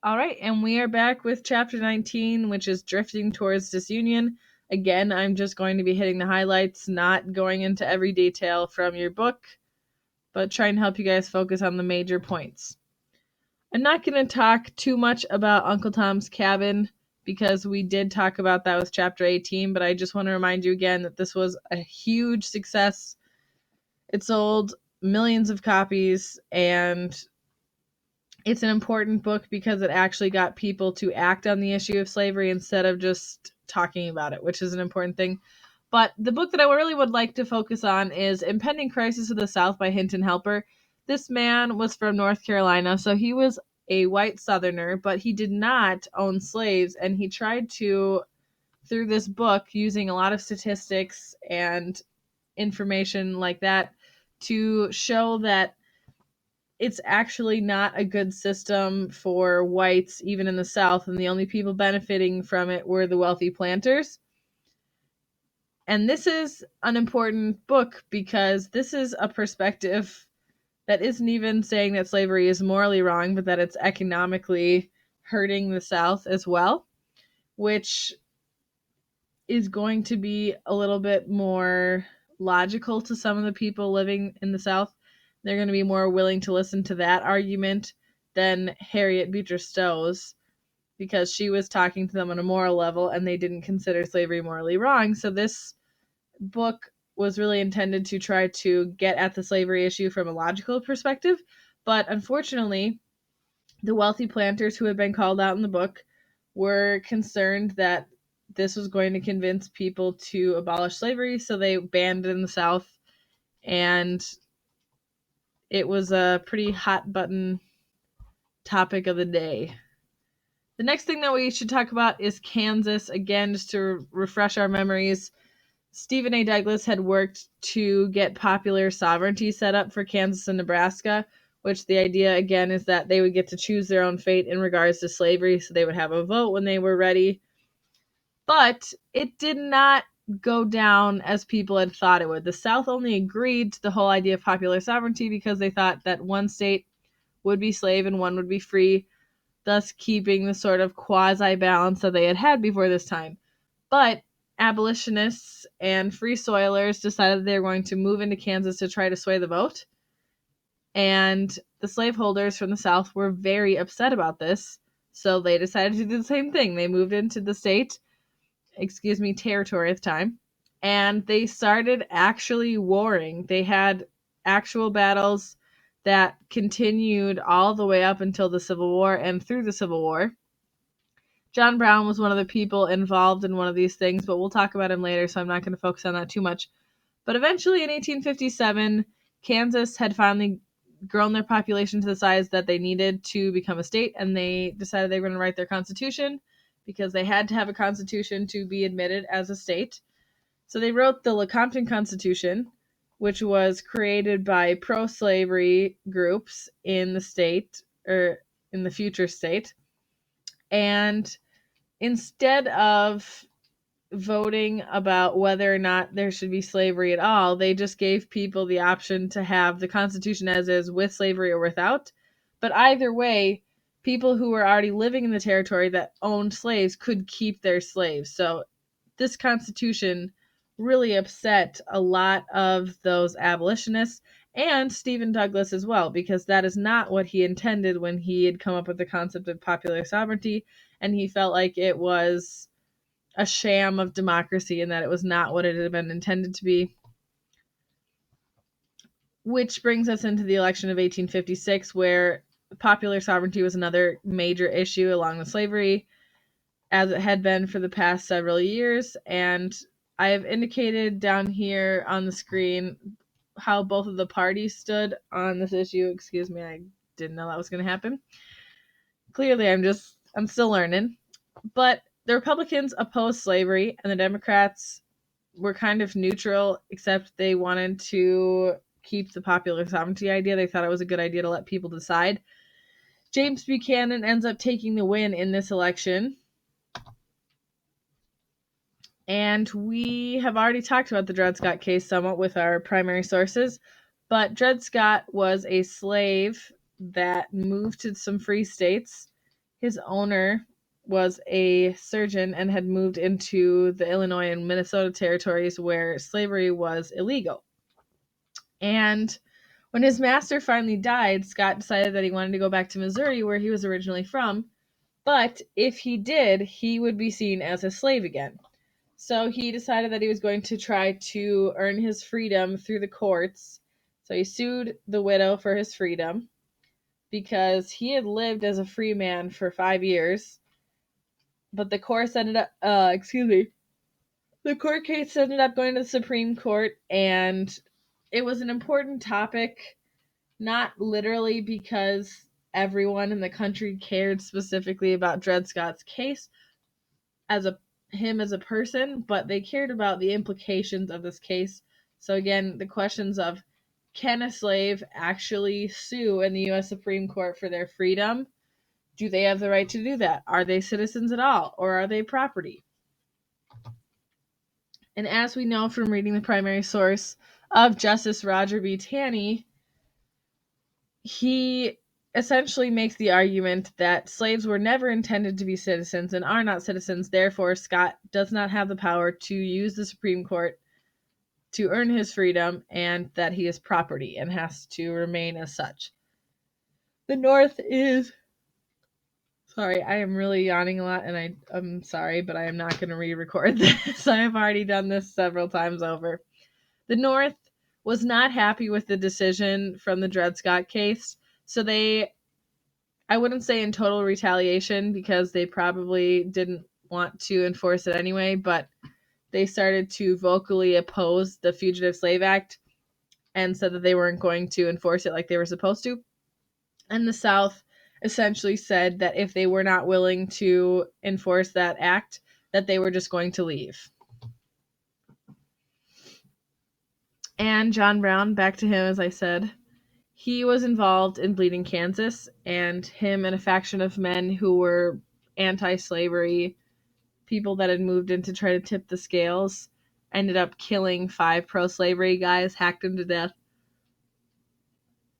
All right, and we are back with chapter 19, which is drifting towards disunion. Again, I'm just going to be hitting the highlights, not going into every detail from your book, but trying to help you guys focus on the major points. I'm not going to talk too much about Uncle Tom's Cabin because we did talk about that with chapter 18, but I just want to remind you again that this was a huge success. It sold millions of copies, and it's an important book because it actually got people to act on the issue of slavery instead of just talking about it, which is an important thing. But the book that I really would like to focus on is Impending Crisis of the South by Hinton Helper. This man was from North Carolina, so he was a white Southerner, but he did not own slaves, and he tried to, through this book, using a lot of statistics and information like that, to show that it's actually not a good system for whites, even in the South, and the only people benefiting from it were the wealthy planters. And this is an important book because this is a perspective that isn't even saying that slavery is morally wrong, but that it's economically hurting the South as well, which is going to be a little bit more logical to some of the people living in the South. They're going to be more willing to listen to that argument than Harriet Beecher Stowe's, because she was talking to them on a moral level and they didn't consider slavery morally wrong. So this book was really intended to try to get at the slavery issue from a logical perspective. But unfortunately, the wealthy planters who had been called out in the book were concerned that this was going to convince people to abolish slavery, so they banned it in the South, and it was a pretty hot button topic of the day. The next thing that we should talk about is Kansas. Again, just to refresh our memories, Stephen A. Douglas had worked to get popular sovereignty set up for Kansas and Nebraska, which the idea, again, is that they would get to choose their own fate in regards to slavery, so they would have a vote when they were ready. But it did not go down as people had thought it would. The South only agreed to the whole idea of popular sovereignty because they thought that one state would be slave and one would be free, thus keeping the sort of quasi-balance that they had had before this time. But abolitionists and free soilers decided they were going to move into Kansas to try to sway the vote. And the slaveholders from the South were very upset about this, so they decided to do the same thing. They moved into the territory at the time, and they started actually warring. They had actual battles that continued all the way up until the Civil War and through the Civil War. John Brown was one of the people involved in one of these things, but we'll talk about him later, so I'm not going to focus on that too much. But eventually in 1857, Kansas had finally grown their population to the size that they needed to become a state, and they decided they were going to write their constitution because they had to have a constitution to be admitted as a state. So they wrote the Lecompton Constitution, which was created by pro-slavery groups in the state, or in the future state. And instead of voting about whether or not there should be slavery at all, they just gave people the option to have the Constitution as is with slavery or without. But either way, people who were already living in the territory that owned slaves could keep their slaves. So this Constitution really upset a lot of those abolitionists and Stephen Douglas as well, because that is not what he intended when he had come up with the concept of popular sovereignty, and he felt like it was a sham of democracy and that it was not what it had been intended to be. Which brings us into the election of 1856, where popular sovereignty was another major issue along with slavery, as it had been for the past several years. And I have indicated down here on the screen how both of the parties stood on this issue. Excuse me, I didn't know that was going to happen. Clearly, I'm still learning. But the Republicans opposed slavery, and the Democrats were kind of neutral, except they wanted to keep the popular sovereignty idea. They thought it was a good idea to let people decide. James Buchanan ends up taking the win in this election. And we have already talked about the Dred Scott case somewhat with our primary sources, but Dred Scott was a slave that moved to some free states His owner was a surgeon and had moved into the Illinois and Minnesota territories where slavery was illegal. And when his master finally died, Scott decided that he wanted to go back to Missouri, where he was originally from. But if he did, he would be seen as a slave again. So he decided that he was going to try to earn his freedom through the courts. So he sued the widow for his freedom because he had lived as a free man for 5 years. But the court ended up, the court case ended up going to the Supreme Court, and it was an important topic, not literally because everyone in the country cared specifically about Dred Scott's case as a person, but they cared about the implications of this case. So again, the questions of, can a slave actually sue in the US Supreme Court for their freedom? Do they have the right to do that? Are they citizens at all, or are they property? And as we know from reading the primary source of Justice Roger B. Taney, he essentially makes the argument that slaves were never intended to be citizens and are not citizens. Therefore, Scott does not have the power to use the Supreme Court to earn his freedom, and that he is property and has to remain as such. The North is... Sorry, I am really yawning a lot, and I'm sorry, but I am not going to re-record this. I have already done this several times over. The North was not happy with the decision from the Dred Scott case, so I wouldn't say in total retaliation, because they probably didn't want to enforce it anyway, but they started to vocally oppose the Fugitive Slave Act and said that they weren't going to enforce it like they were supposed to. And the South essentially said that if they were not willing to enforce that act, that they were just going to leave. And John Brown, back to him, as I said, he was involved in Bleeding Kansas, and him and a faction of men who were anti-slavery, people that had moved in to try to tip the scales, ended up killing 5 pro-slavery guys, hacked them to death.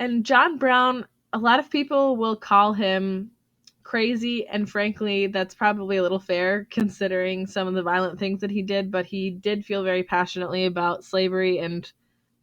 And John Brown, a lot of people will call him crazy, and frankly, that's probably a little fair considering some of the violent things that he did, but he did feel very passionately about slavery and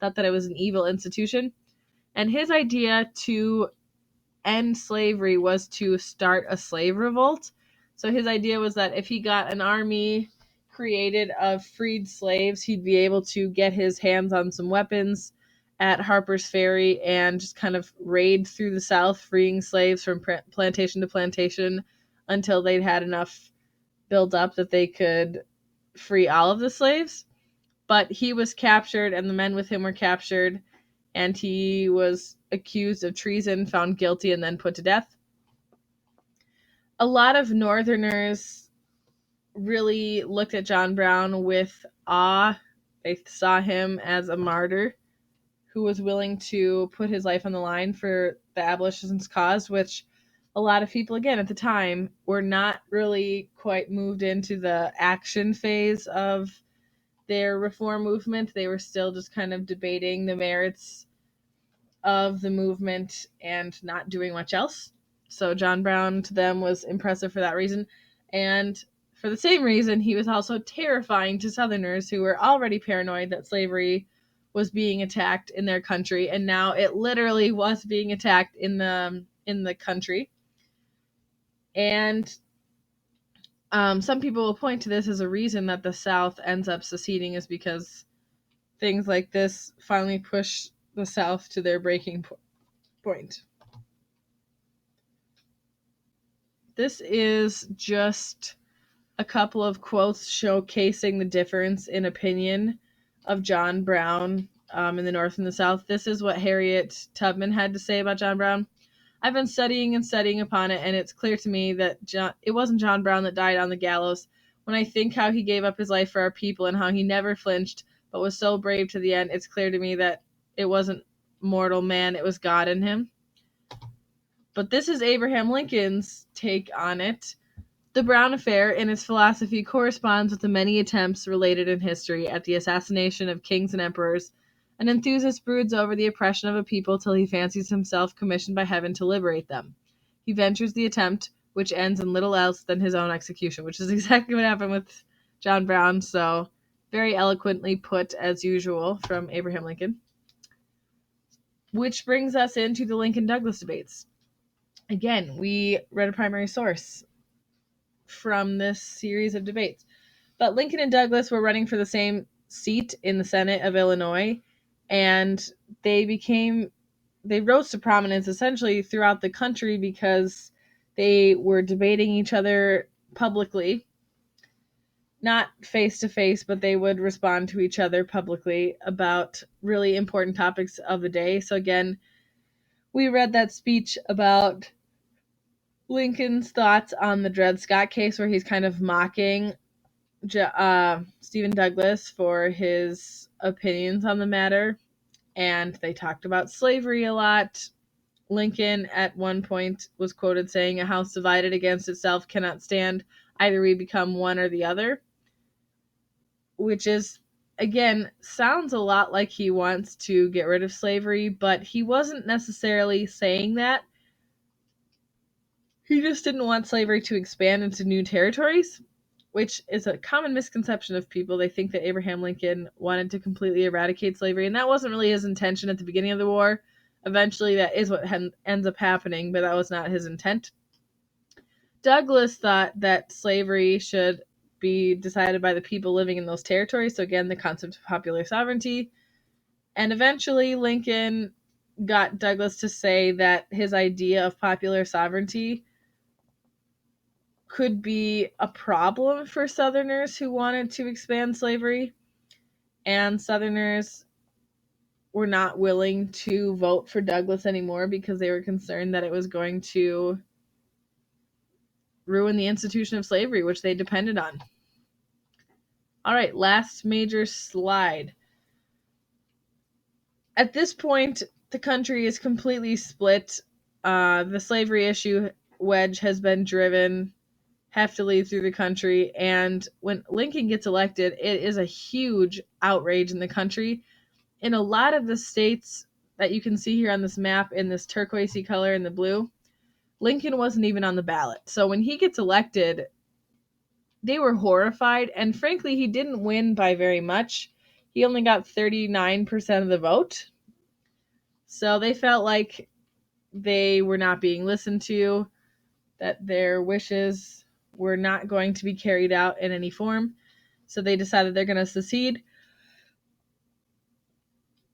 thought that it was an evil institution. And his idea to end slavery was to start a slave revolt. So his idea was that if he got an army created of freed slaves, he'd be able to get his hands on some weapons at Harper's Ferry and just kind of raid through the South, freeing slaves from plantation to plantation until they'd had enough built up that they could free all of the slaves. But he was captured, and the men with him were captured, and he was accused of treason, found guilty, and then put to death. A lot of Northerners really looked at John Brown with awe. They saw him as a martyr who was willing to put his life on the line for the abolitionist cause, which a lot of people, again, at the time, were not really quite moved into the action phase of their reform movement. They were still just kind of debating the merits of the movement and not doing much else. So John Brown to them was impressive for that reason. And for the same reason, he was also terrifying to Southerners who were already paranoid that slavery was being attacked in their country, and now it literally was being attacked in the country. And some people will point to this as a reason that the South ends up seceding, is because things like this finally push the South to their breaking point. This is just a couple of quotes showcasing the difference in opinion of John Brown in the North and the South. This is what Harriet Tubman had to say about John Brown. I've been studying and studying upon it, and it's clear to me that it wasn't John Brown that died on the gallows. When I think how he gave up his life for our people and how he never flinched, but was so brave to the end, it's clear to me that it wasn't mortal man, it was God in him. But this is Abraham Lincoln's take on it. The Brown affair, in its philosophy, corresponds with the many attempts related in history at the assassination of kings and emperors. An enthusiast broods over the oppression of a people till he fancies himself commissioned by heaven to liberate them. He ventures the attempt which ends in little else than his own execution, which is exactly what happened with John Brown. So very eloquently put, as usual, from Abraham Lincoln. Which brings us into the Lincoln-Douglas debates. Again, we read a primary source from this series of debates. But Lincoln and Douglas were running for the same seat in the Senate of Illinois, and they rose to prominence essentially throughout the country because they were debating each other publicly, not face to face, but they would respond to each other publicly about really important topics of the day. So again, we read that speech about Lincoln's thoughts on the Dred Scott case, where he's kind of mocking Stephen Douglas for his opinions on the matter. And they talked about slavery a lot. Lincoln at one point was quoted saying, "A house divided against itself cannot stand. Either we become one or the other," which is, again, sounds a lot like he wants to get rid of slavery, but he wasn't necessarily saying that. He just didn't want slavery to expand into new territories, which is a common misconception of people. They think that Abraham Lincoln wanted to completely eradicate slavery, and that wasn't really his intention at the beginning of the war. Eventually, that is what ends up happening, but that was not his intent. Douglas thought that slavery should be decided by the people living in those territories, so again, the concept of popular sovereignty. And eventually, Lincoln got Douglas to say that his idea of popular sovereignty could be a problem for Southerners who wanted to expand slavery, and Southerners were not willing to vote for Douglas anymore because they were concerned that it was going to ruin the institution of slavery, which they depended on. All right, last major slide. At this point, the country is completely split. The slavery issue wedge has been driven heftily through the country, and when Lincoln gets elected, it is a huge outrage in the country. In a lot of the states that you can see here on this map in this turquoisey color and the blue, Lincoln wasn't even on the ballot. So when he gets elected, they were horrified, and frankly, he didn't win by very much. He only got 39% of the vote. So they felt like they were not being listened to, that their wishes were not going to be carried out in any form. So they decided they're going to secede.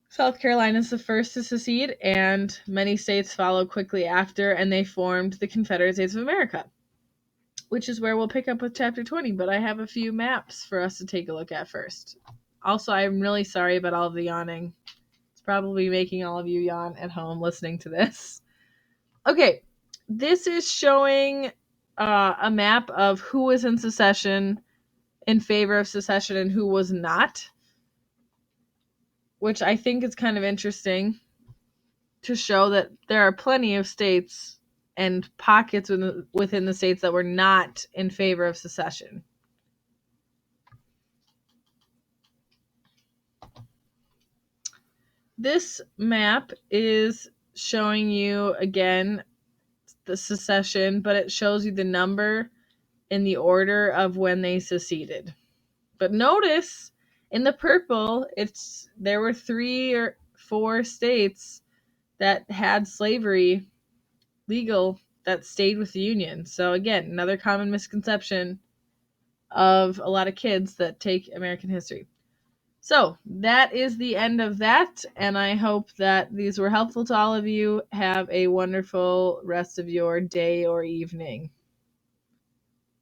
South Carolina is the first to secede, and many states followed quickly after, and they formed the Confederate States of America, which is where we'll pick up with Chapter 20, but I have a few maps for us to take a look at first. Also, I'm really sorry about all of the yawning. It's probably making all of you yawn at home listening to this. Okay, this is showing a map of who was in secession, in favor of secession, and who was not, which I think is kind of interesting to show that there are plenty of states and pockets within the states that were not in favor of secession. This map is showing you, again, the secession, but it shows you the number in the order of when they seceded. But notice in the purple, there were 3 or 4 states that had slavery legal that stayed with the Union. So again, another common misconception of a lot of kids that take American history. So that is the end of that, and I hope that these were helpful to all of you. Have a wonderful rest of your day or evening.